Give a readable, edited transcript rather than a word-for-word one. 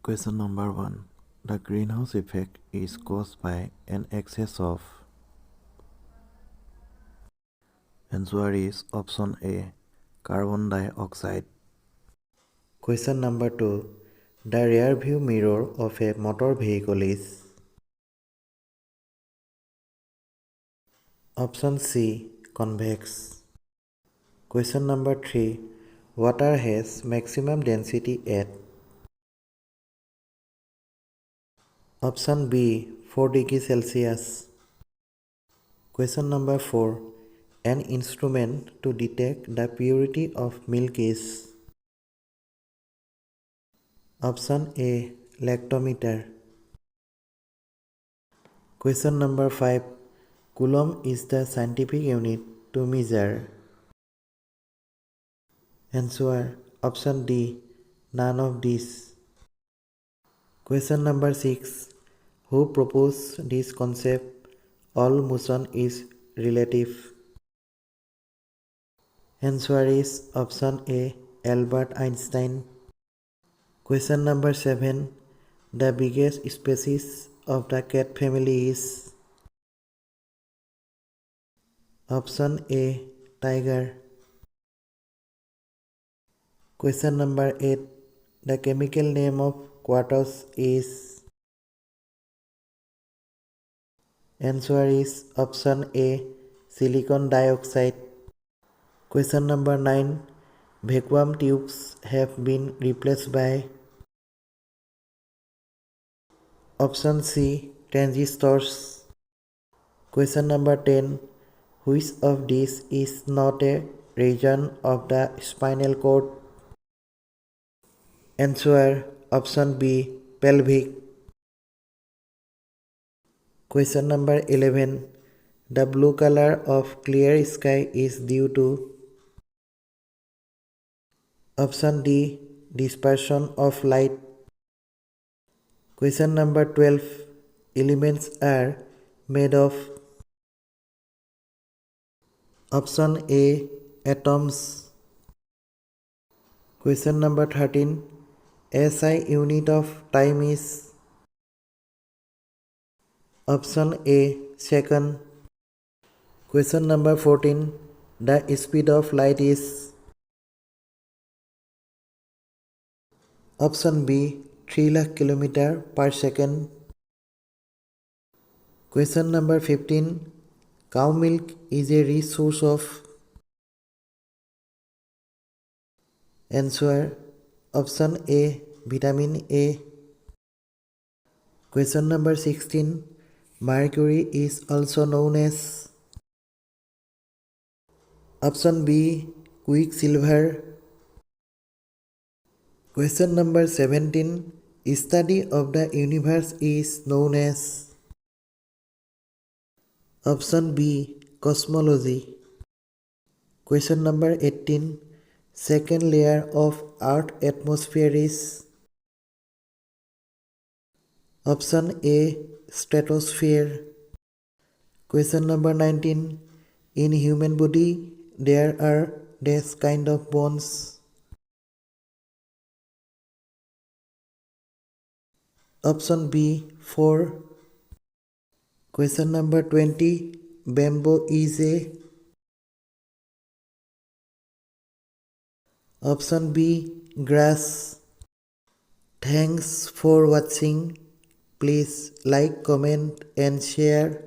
Question number 1. The greenhouse effect is caused by an excess of. Answer is option A, carbon dioxide. Question number 2. The rear view mirror of a motor vehicle is. Option C, convex. Question number 3. Water has maximum density at. Option B, 4 degrees Celsius. Question number 4. An instrument to detect the purity of milk is. Option A, lactometer. Question number 5. Coulomb is the scientific unit to measure. Answer option D, none of these. Question number 6. Who proposed this concept? All motion is relative. Answer is option A, Albert Einstein. Question number 7. The biggest species of the cat family is. Option A, tiger. Question number 8. The chemical name of quartz is. Answer is option A, silicon dioxide. Question number 9. Vacuum tubes have been replaced by. Option C, transistors. Question number 10. Which of these is not a region of the spinal cord? Answer option B, pelvic. Question number 11. The blue color of clear sky is due to. Option D, dispersion of light. Question number 12. Elements are made of. Option A, atoms. Question number 13. SI unit of time is. Option A, second. Question number 14. The speed of light is. Option B, 3 lakh km per second. Question number 15. Cow milk is a rich source of. Answer option A, vitamin A. Question number 16. Mercury is also known as. Option B, quicksilver. Question number 17. Study of the universe is known as. Option B, cosmology. Question number 18. Second layer of Earth atmosphere is. Option A, stratosphere. Question number 19. In human body there are dash kind of bones. Option B, 4. Question number 20. Bamboo is a. Option B, grass. Thanks for watching. Please like, comment and share.